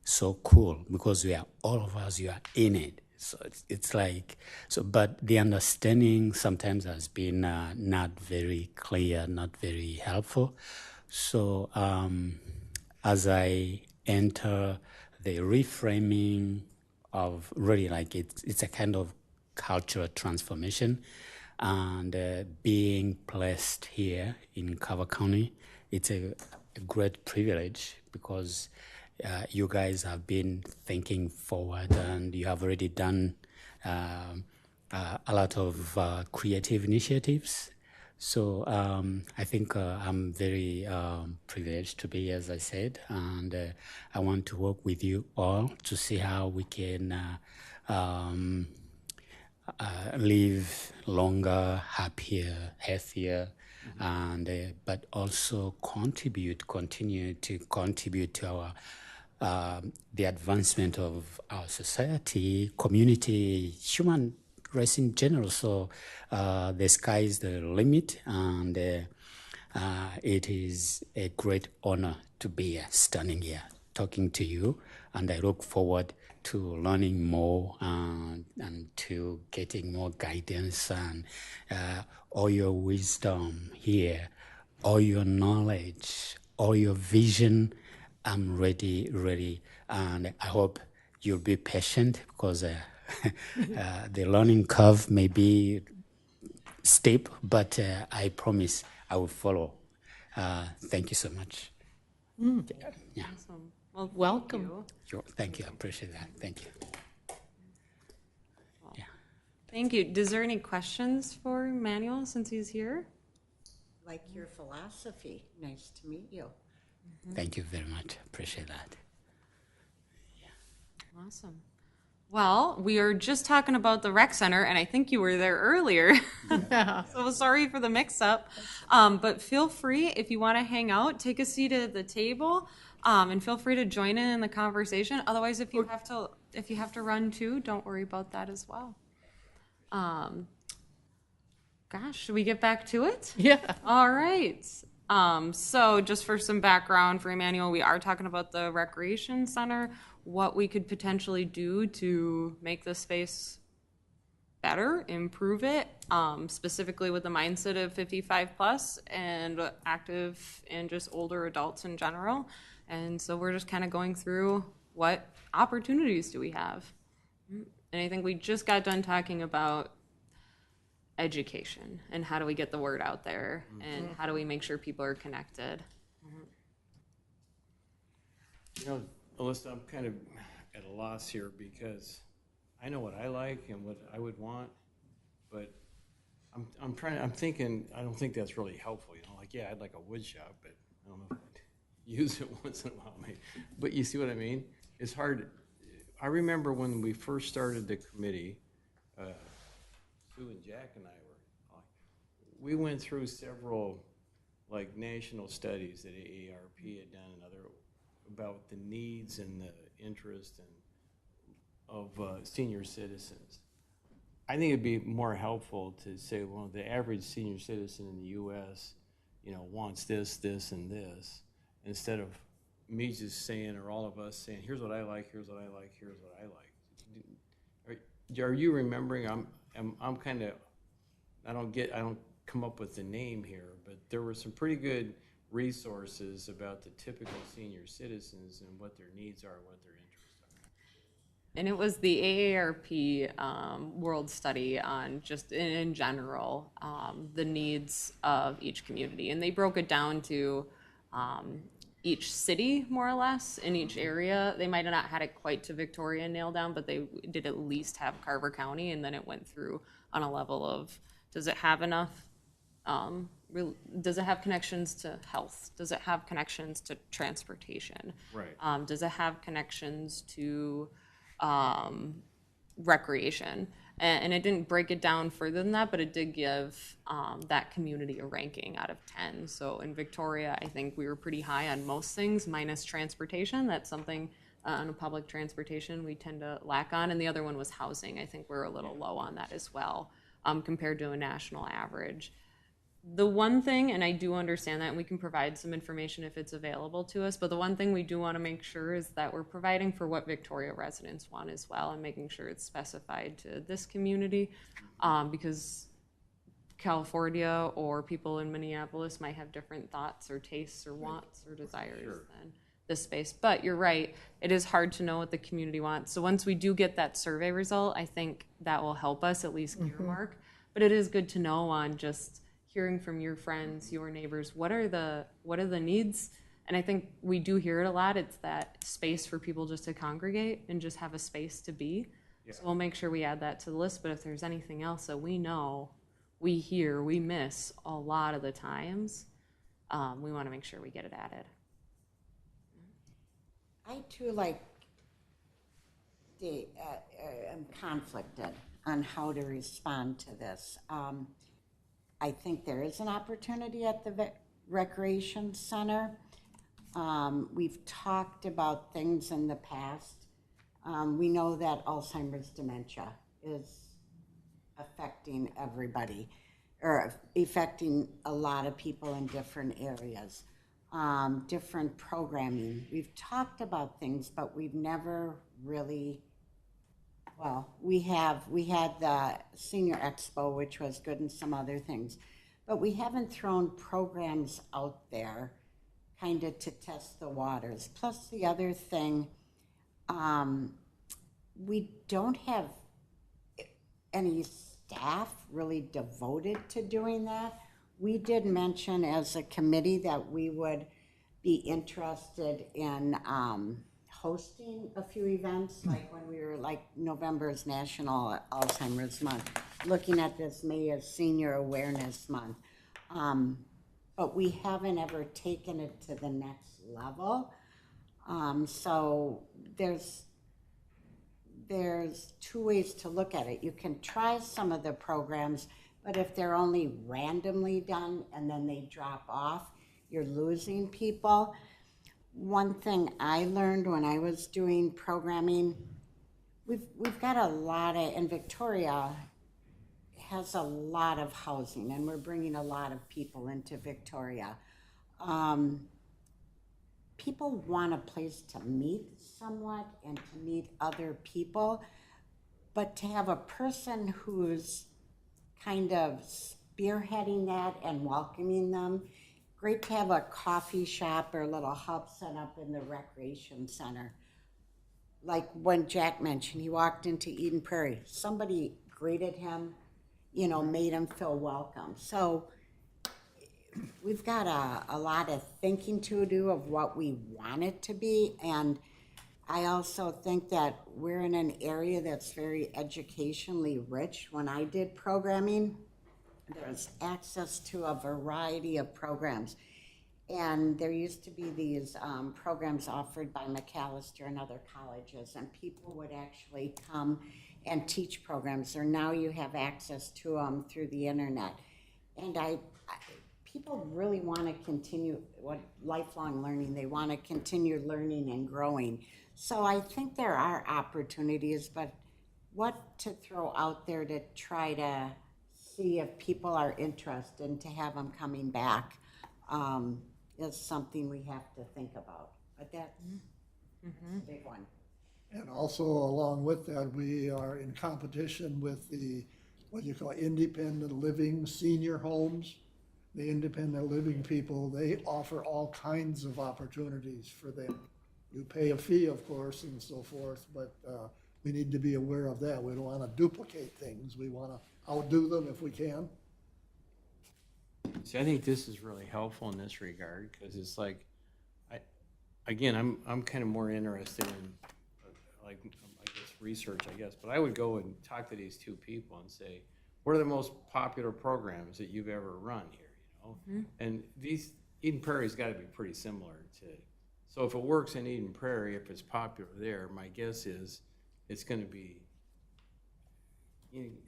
so cool" because we are all of us. You are in it. So it's like so. But the understanding sometimes has been not very clear, not very helpful. So as I enter the reframing of really like it's a kind of cultural transformation, and being placed here in Carver County, it's a great privilege because you guys have been thinking forward and you have already done a lot of creative initiatives. So I think I'm very privileged to be, as I said, and I want to work with you all to see how we can live longer, happier, healthier, and but also continue to contribute to our the advancement of our society, community, human race in general. So the sky is the limit, and it is a great honor to be standing here talking to you, and I look forward to learning more and to getting more guidance and all your wisdom here, all your knowledge, all your vision. I'm ready, and I hope you'll be patient because the learning curve may be steep, but I promise I will follow. Thank you so much. Yeah. Awesome. Well, Welcome. Thank you. Sure. Thank you. I appreciate that. Thank you. Yeah. Thank you. Is there any questions for Manuel since he's here? Like your philosophy. Nice to meet you. Thank you very much. Appreciate that. Awesome. Well, we are just talking about the rec center, and I think you were there earlier. So sorry for the mix-up. But feel free, if you want to hang out, take a seat at the table, and feel free to join in the conversation. Otherwise, if you have to run too, don't worry about that as well. Gosh, should we get back to it? Yeah. All right. So just for some background for Emmanuel, we are talking about the recreation center, what we could potentially do to make the space better, improve it, specifically with the mindset of 55 plus and active and just older adults in general. And so we're just kind of going through what opportunities do we have. And I think we just got done talking about education and how do we get the word out there and how do we make sure people are connected. You know, Alyssa, I'm kind of at a loss here because I know what I like and what I would want, but I'm thinking, I don't think that's really helpful, you know, like, yeah, I'd like a wood shop, but I don't know if I'd use it once in a while, maybe. But you see what I mean? It's hard. I remember when we first started the committee, Sue and Jack and I we went through several like national studies that AARP had done and other about the needs and the interest and senior citizens. I think it'd be more helpful to say, well, the average senior citizen in the U.S., wants this, this, and this, instead of me just saying, or all of us saying, here's what I like, here's what I like, here's what I like. Are you remembering? I'm kind of, I don't come up with the name here, but there were some pretty good resources about the typical senior citizens and what their needs are, what their interests are. And it was the AARP World Study on just in general, the needs of each community. And they broke it down to each city, more or less, in each area. They might have not had it quite to Victoria nailed down, but they did at least have Carver County. And then it went through on a level of, does it have enough? Does it have connections to health? Does it have connections to transportation? Right. Does it have connections to recreation? And it didn't break it down further than that, but it did give that community a ranking out of 10. So in Victoria, I think we were pretty high on most things, minus transportation. That's something on a public transportation we tend to lack on. And the other one was housing. I think we're a little low on that as well, compared to a national average. The one thing, and I do understand that, and we can provide some information if it's available to us, but the one thing we do want to make sure is that we're providing for what Victoria residents want as well, and making sure it's specified to this community, because California or people in Minneapolis might have different thoughts or tastes or wants or desires than this space. But you're right, it is hard to know what the community wants. So once we do get that survey result, I think that will help us at least earmark. But it is good to know on just hearing from your friends, your neighbors, what are the needs? And I think we do hear it a lot. It's that space for people just to congregate and just have a space to be. Yeah. So we'll make sure we add that to the list. But if there's anything else that we know, we hear, we miss a lot of the times, we want to make sure we get it added. I too am conflicted on how to respond to this. I think there is an opportunity at the recreation center. We've talked about things in the past. We know that Alzheimer's dementia is affecting everybody, or affecting a lot of people in different areas, different programming. We've talked about things, but we've never really, well, we had the Senior Expo, which was good, and some other things, but we haven't thrown programs out there kind of to test the waters. Plus the other thing, we don't have any staff really devoted to doing that. We did mention as a committee that we would be interested in hosting a few events, like when we were, like November's National Alzheimer's Month, looking at this May as Senior Awareness Month. But we haven't ever taken it to the next level. So there's two ways to look at it. You can try some of the programs, but if they're only randomly done and then they drop off, you're losing people. One thing I learned when I was doing programming, we've got a lot of, and Victoria has a lot of housing, and we're bringing a lot of people into Victoria. People want a place to meet somewhat and to meet other people, but to have a person who's kind of spearheading that and welcoming them. Great to have a coffee shop or a little hub set up in the recreation center. Like when Jack mentioned, he walked into Eden Prairie. Somebody greeted him, made him feel welcome. So we've got a lot of thinking to do of what we want it to be. And I also think that we're in an area that's very educationally rich. When I did programming, there's access to a variety of programs. And there used to be these programs offered by McAllister and other colleges, and people would actually come and teach programs, or now you have access to them through the internet. And people really want to continue lifelong learning. They want to continue learning and growing. So I think there are opportunities, but what to throw out there to try to see if people are interested and to have them coming back is something we have to think about. But that's a big one. And also along with that, we are in competition with the, what you call independent living senior homes. The independent living people, they offer all kinds of opportunities for them. You pay a fee, of course, and so forth, but we need to be aware of that. We don't want to duplicate things. We want to outdo them if we can. See, I think this is really helpful in this regard, because it's like, I'm kind of more interested in, like, I guess, research, I guess, but I would go and talk to these two people and say, what are the most popular programs that you've ever run here, you know? And Eden Prairie's got to be pretty similar to, so if it works in Eden Prairie, if it's popular there, my guess is it's going to be,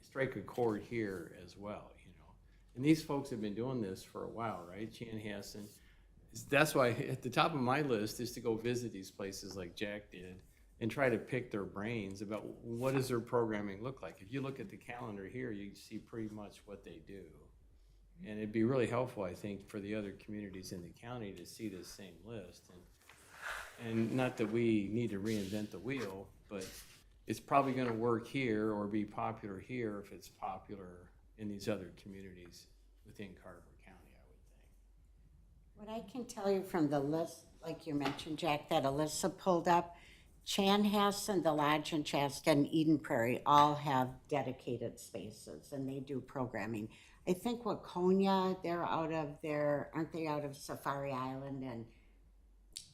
strike a chord here as well, you know? And these folks have been doing this for a while, right? Chanhassen. That's why at the top of my list is to go visit these places like Jack did and try to pick their brains about what does their programming look like. If you look at the calendar here, you see pretty much what they do. And it'd be really helpful, I think, for the other communities in the county to see this same list. And not that we need to reinvent the wheel, but it's probably gonna work here or be popular here if it's popular in these other communities within Carver County, I would think. What I can tell you from the list, like you mentioned, Jack, that Alyssa pulled up, Chanhassen, the Lodge in Chaska, and Eden Prairie all have dedicated spaces, and they do programming. I think Waconia, they're out of their, aren't they out of Safari Island? And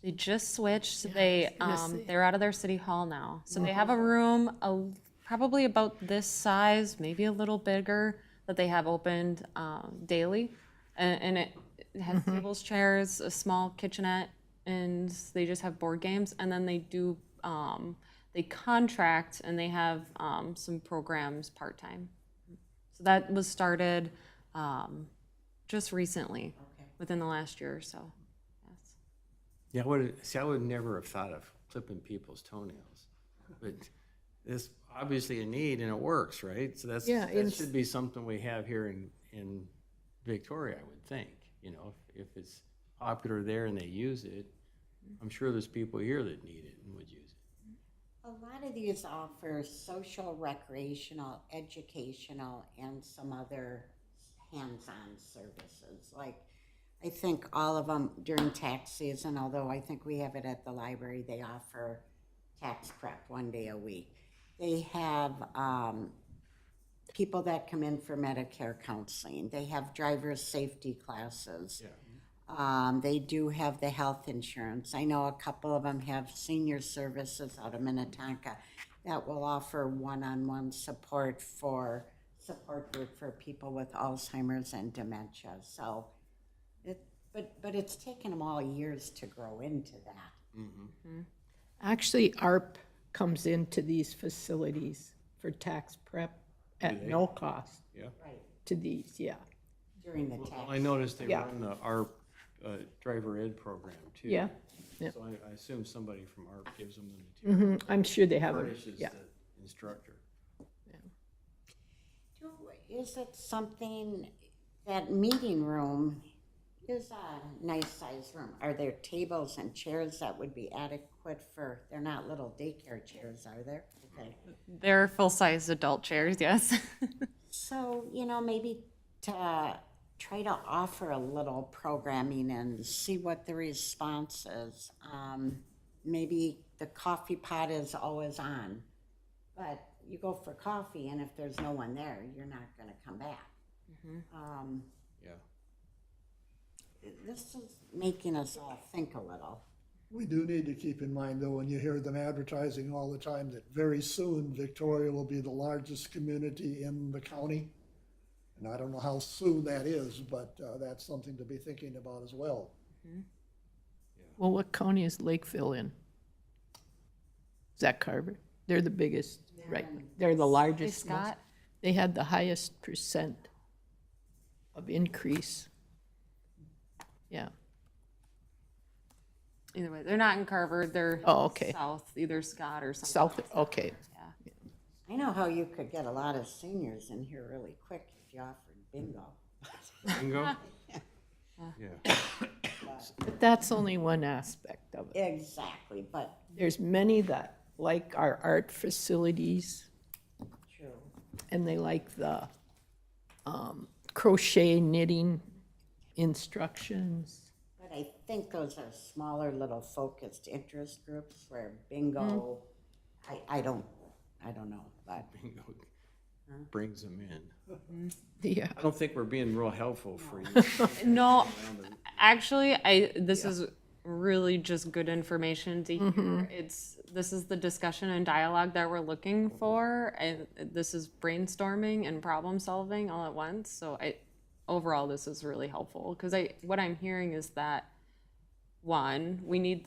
They just switched. Yes, They're out of their city hall now. So they have a room probably about this size, maybe a little bigger, that they have opened daily. And it has tables, chairs, a small kitchenette, and they just have board games. And then they do, they contract and they have some programs part-time. So that was started just recently, within the last year or so. Yes. Yeah, I would never have thought of clipping people's toenails, but it's obviously a need and it works, right? So Yeah, that should be something we have here in Victoria, I would think. You know, if it's popular there and they use it, I'm sure there's people here that need it and would use it. a lot of these offer social, recreational, educational, and some other hands-on services. Like, I think all of them during tax season, although I think we have it at the library, they offer tax prep 1 day a week. They have people that come in for Medicare counseling. They have driver's safety classes. They do have the health insurance. I know a couple of them have senior services out of Minnetonka that will offer one-on-one support group for people with Alzheimer's and dementia. So, but it's taken them all years to grow into that. Actually, ARP comes into these facilities for tax prep at no cost Yeah. Right, to these, yeah. during the Well, tax. I noticed they Yeah. run our driver ed program too. Yeah, yeah. So I assume somebody from ARP gives them the material, I'm sure they have, furnishes yeah. the instructor. Is it something, that meeting room is a nice sized room? Are there tables and chairs that would be adequate for, they're not little daycare chairs, are there? Okay. They're full-size adult chairs, yes. So, maybe to try to offer a little programming and see what the response is. Maybe the coffee pot is always on, but you go for coffee and if there's no one there, you're not gonna come back. Yeah. This is making us all think a little. We do need to keep in mind, though, when you hear them advertising all the time, that very soon Victoria will be the largest community in the county. And I don't know how soon that is, but that's something to be thinking about as well. Well, what county is Lakeville in? Is that Carver? They're the biggest, right? They're the largest. most- Scott? They had the highest percent of increase Yeah. Either way, they're not in Carver, they're Oh, okay. south, either Scott or something. South, else. okay. Yeah. I know how you could get a lot of seniors in here really quick if you offered bingo. Bingo? Yeah. But that's only one aspect of it. Exactly, but There's many that like our art facilities, true. and they like the crochet knitting instructions. But I think those are smaller little focused interest groups where bingo, I don't know, but Bingo brings them in. Yeah. I don't think we're being real helpful for you. No, actually, this is really just good information to hear. This is the discussion and dialogue that we're looking for. And this is brainstorming and problem solving all at once. So overall, this is really helpful because what I'm hearing is that one, we need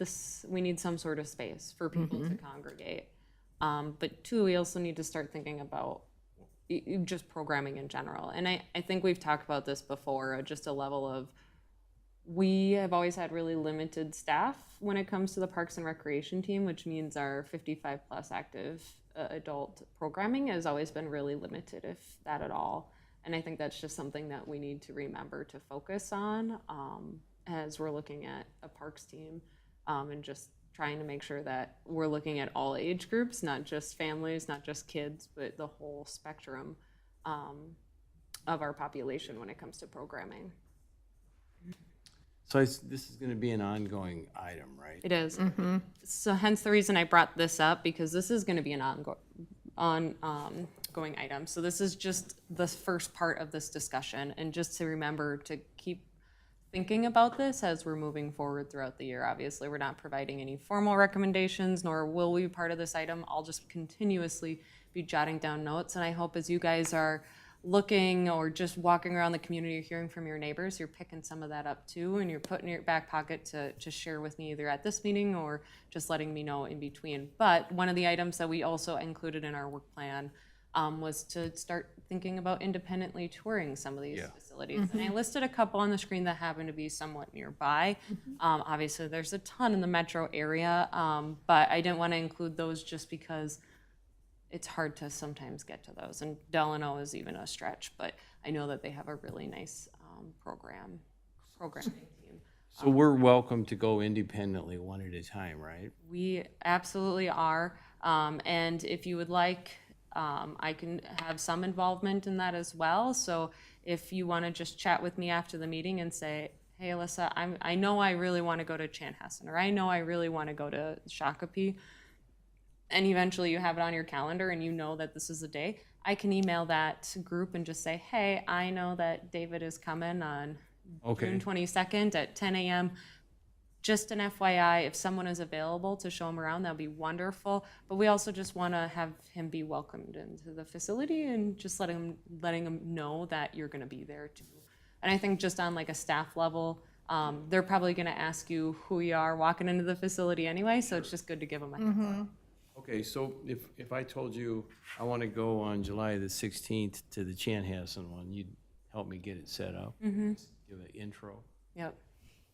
some sort of space for people to congregate. But two, we also need to start thinking about just programming in general. And I think we've talked about this before, just a level of, we have always had really limited staff when it comes to the Parks and Recreation team, which means our 55 plus active adult programming has always been really limited, if that at all. And I think that's just something that we need to remember to focus on as we're looking at a parks team and just trying to make sure that we're looking at all age groups, not just families, not just kids, but the whole spectrum of our population when it comes to programming. So this is going to be an ongoing item, right? It is. So hence the reason I brought this up, because this is going to be an ongoing item. So this is just the first part of this discussion, and just to remember to keep thinking about this as we're moving forward throughout the year. Obviously, we're not providing any formal recommendations, nor will we be part of this item. I'll just continuously be jotting down notes, and I hope as you guys are looking or just walking around the community, you're hearing from your neighbors, you're picking some of that up too, and you're putting in your back pocket to share with me either at this meeting or just letting me know in between. But one of the items that we also included in our work plan was to start thinking about independently touring some of these facilities. And I listed a couple on the screen that happen to be somewhat nearby. Obviously, there's a ton in the metro area, but I didn't want to include those just because it's hard to sometimes get to those. And Delano is even a stretch, but I know that they have a really nice programming team. So we're welcome to go independently one at a time, right? We absolutely are. And if you would like, I can have some involvement in that as well. So if you want to just chat with me after the meeting and say, hey, Alyssa, I know I really want to go to Chanhassen, or I know I really want to go to Shakopee, and eventually you have it on your calendar and you know that this is the day, I can email that group and just say, hey, I know that David is coming on June 22nd at 10 a.m. Just an FYI, if someone is available to show him around, that'd be wonderful. But we also just want to have him be welcomed into the facility and just letting him know that you're going to be there too. And I think just on like a staff level, they're probably going to ask you who you are walking into the facility anyway, so it's just good to give them a heads up. Okay, so if I told you I want to go on July the 16th to the Chanhassen one, you'd help me get it set up? Give an intro? Yep.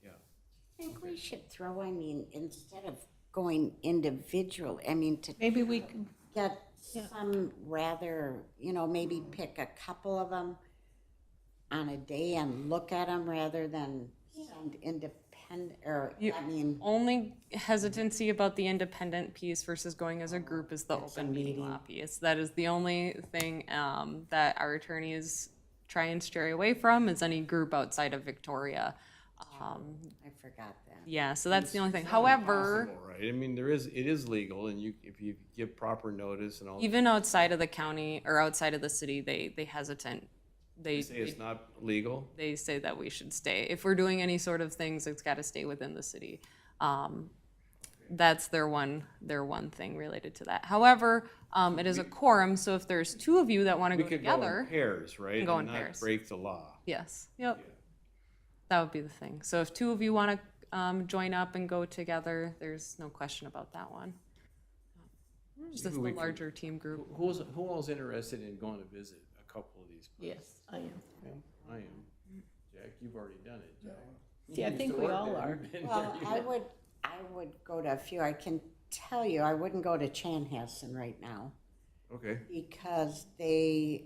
Yeah. I think we should throw, instead of going individual, to Maybe we can, get some rather, maybe pick a couple of them on a day and look at them rather than send independent, Only hesitancy about the independent piece versus going as a group is the open meeting law piece. That is the only thing that our attorneys try and stray away from, is any group outside of Victoria. I forgot that. Yeah, so that's the only thing. However, Possible, right? it is legal, and if you give proper notice and all. even outside of the county or outside of the city, they hesitant. They say it's not legal? They say that we should stay. If we're doing any sort of things, it's got to stay within the city. That's their one thing related to that. However, it is a quorum, so if there's two of you that want to We go could go together, in pairs, right? go in And pairs. not break the law. yes, yep, that would be the thing. So if two of you want to join up and go together, there's no question about that one. Just Maybe the we could- larger team group. Who all's interested in going to visit a couple of these places? yes, I am. Yeah, I am. Jack, you've already done it, Jack. See, I think we all are. Well, I would go to a few. I can tell you, I wouldn't go to Chanhassen right now Okay. because they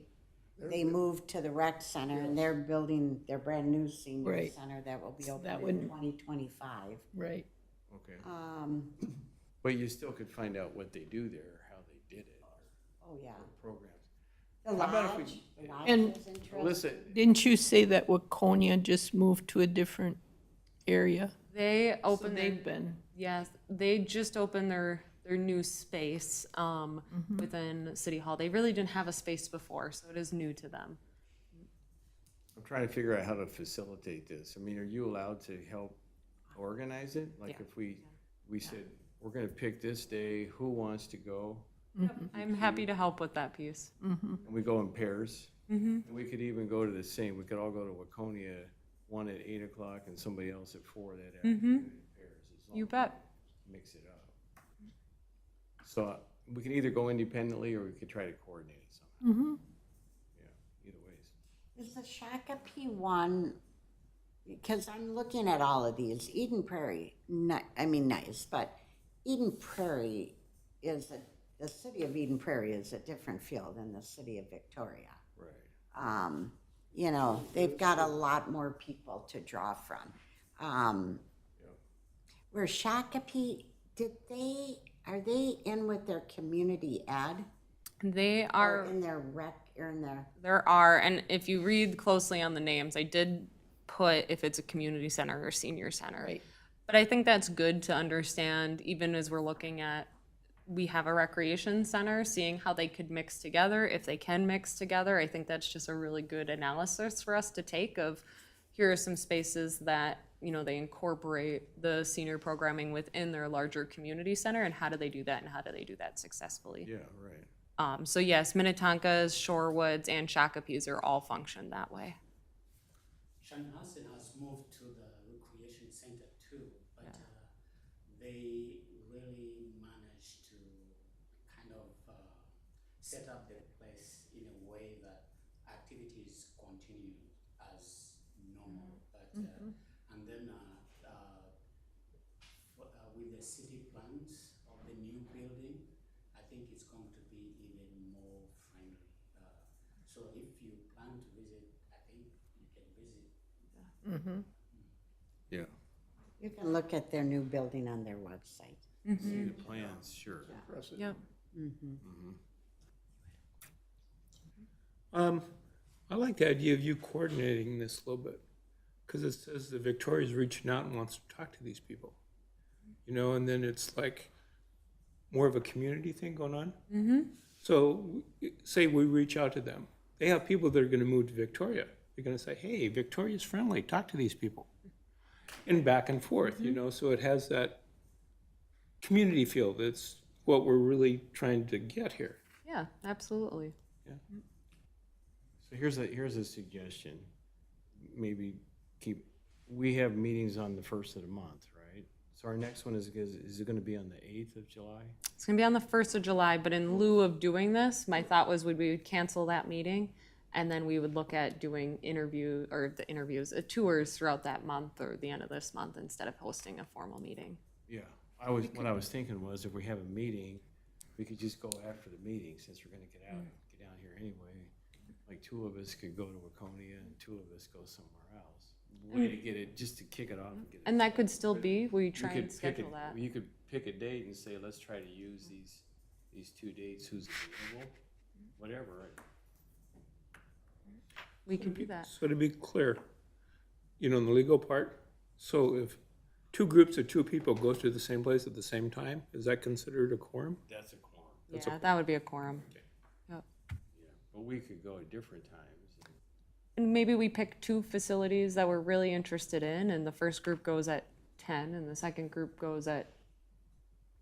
moved to the rec center and they're building their brand new senior Right. center that will be So open that in wouldn't- 2025. Right. Okay. But you still could find out what they do there, how they did it, Oh, yeah. programs. The How about if we- lodge, the lodge And- is interesting. Listen, Didn't you say that Waconia just moved to a different area? They So opened their they've been, Yes, they just opened their new space within City Hall. They really didn't have a space before, so it is new to them. I'm trying to figure out how to facilitate this. I mean, are you allowed to help organize it? Like Yeah. if we said, we're gonna pick this day, who wants to go? I'm happy to help with that piece. And we go in pairs. And we could even go to the same, we could all go to Waconia, one at 8 o'clock and somebody else at 4 that afternoon in pairs. as long You as bet. we Mix it up. So we can either go independently or we could try to coordinate it somehow. Yeah, either ways. Is the Shakopee one, because I'm looking at all of these, Eden Prairie, nice, but Eden Prairie the city of Eden Prairie is a different feel than the city of Victoria. Right. You know, they've got a lot more people to draw from. Where Shakopee, are they in with their community ed? They Or are. in their rec, or in their, There are, and if you read closely on the names, I did put if it's a community center or senior center. Right. But I think that's good to understand, even as we're looking at, we have a recreation center, seeing how they could mix together, if they can mix together. I think that's just a really good analysis for us to take of, here are some spaces that, you know, they incorporate the senior programming within their larger community center, and how do they do that, and how do they do that successfully? Yeah, right. So yes, Minnetonka's, Shorewoods, and Shakopees are all functioned that way. Chanhassen has moved to the recreation center too, but they really managed to kind of set up the place in a way that activities continue as normal. But and then with the city plans of the new building, I think it's going to be even more friendly. So if you plan to visit, I think you can visit. Yeah. you can look at their new building on their website. See the plans, sure. Yep. I like the idea of you coordinating this a little bit, because it says that Victoria's reaching out and wants to talk to these people. You know, and then it's like more of a community thing going on. So say we reach out to them. They have people that are gonna move to Victoria. They're gonna say, hey, Victoria's friendly, talk to these people. And back and forth, you know, so it has that community feel. That's what we're really trying to get here. Yeah, absolutely. So here's a suggestion. Maybe we have meetings on the 1st of the month, right? So our next one is it gonna be on the 8th of July? It's gonna be on the 1st of July, but in lieu of doing this, my thought was we would cancel that meeting, and then we would look at doing tours throughout that month or the end of this month instead of hosting a formal meeting. Yeah, what I was thinking was if we have a meeting, we could just go after the meeting, since we're gonna get down here anyway. Like 2 of us could go to Waconia and 2 of us go somewhere else. Way to get it, just to kick it off and get it. And that could still be, we You try could and pick schedule a- that. You could pick a date and say, let's try to use these 2 dates, who's available, whatever. We can do that. So to be clear, you know, in the legal part, so if 2 groups of 2 people go to the same place at the same time, is that considered a quorum? That's a quorum. Yeah, that would be a quorum. Yep. Yeah, but we could go at different times. And maybe we pick 2 facilities that we're really interested in, and the first group goes at 10, and the second group goes at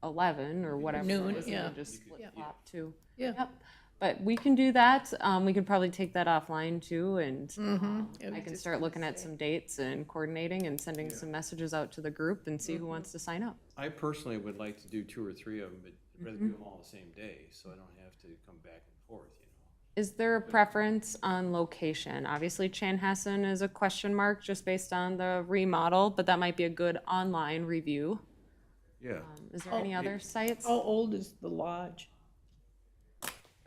11, or whatever. Noon, it is, and yeah. then just flip flop too. Yeah. Yep. But we can do that. We could probably take that offline too, and Yeah, I we can just start gonna looking at say. some dates and coordinating and sending some messages out to the group and see who wants to sign up. I personally would like to do 2 or 3 of them, but I'd rather do them all the same day, so I don't have to come back and forth, you know? Is there a preference on location? Obviously, Chanhassen is a question mark just based on the remodel, but that might be a good online review. Yeah. Is there any other sites? How old is the lodge?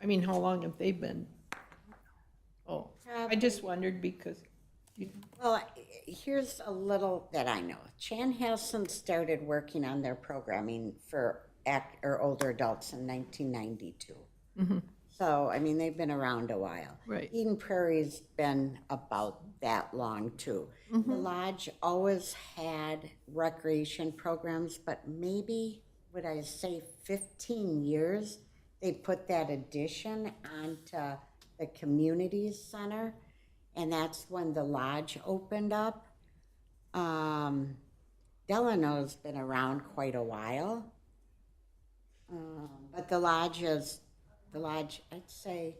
I mean, how long have they been? Oh, I just wondered because, Well, here's a little that I know. Chanhassen started working on their programming for older adults in 1992. So, I mean, they've been around a while. Right. Eden Prairie's been about that long too. The lodge always had recreation programs, but maybe, would I say 15 years, they put that addition onto the community center, and that's when the lodge opened up. Delano's been around quite a while. But the lodge, I'd say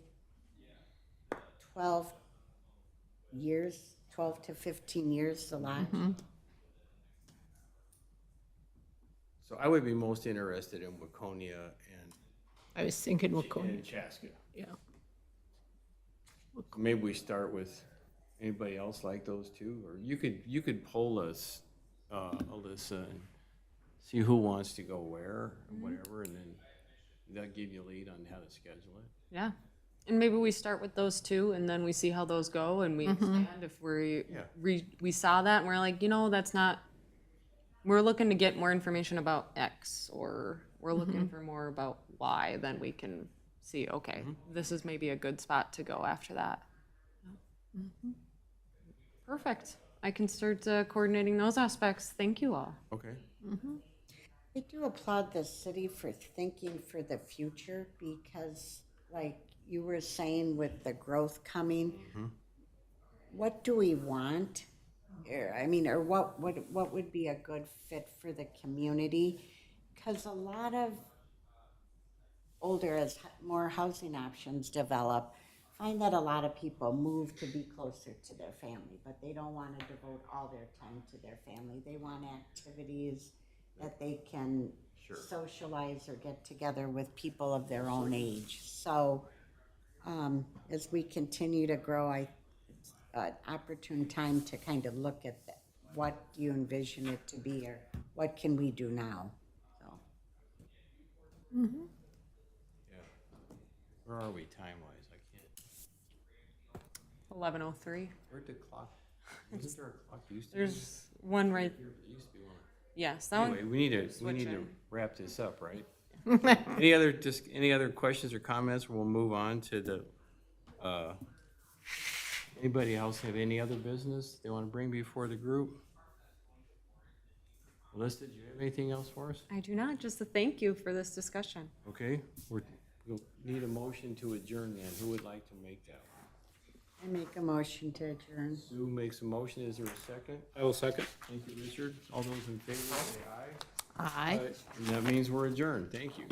12 years, 12 to 15 years, the lodge. So I would be most interested in Waconia I was thinking and Waconia, Chaska. yeah. Maybe we start with anybody else like those two, or you could poll us, Alyssa, and see who wants to go where, or whatever, and then that'll give you a lead on how to schedule it. Yeah. And maybe we start with those two and then we see how those go and we expand if we saw that and we're like, that's not, we're looking to get more information about X or we're looking for more about Y, then we can see, okay, this is maybe a good spot to go after that. Perfect. I can start coordinating those aspects. Thank you all. Okay. I do applaud the city for thinking for the future because, like you were saying, with the growth coming, what do we want? Or what would be a good fit for the community? Because a lot of older, as more housing options develop, find that a lot of people move to be closer to their family, but they don't want to devote all their time to their family. They want activities that they can socialize or get together with people of their own age. So as we continue to grow, it's an opportune time to kind of look at what do you envision it to be, or what can we do now? So. Yeah. Where are we time-wise? I can't. 11:03. Where'd the clock? Wasn't there a clock used to be? There's one right, There used to be one. yes, that Anyway, one. we need to Switching. wrap this up, right? Any other questions or comments? We'll move on to the, anybody else have any other business they want to bring before the group? Alyssa, do you have anything else for us? I do not, just a thank you for this discussion. Okay, we'll need a motion to adjourn then. Who would like to make that? I make a motion to adjourn. Sue makes a motion. Is there a second? I will second. Thank you, Richard. All those in favor say aye. Aye. And that means we're adjourned. Thank you.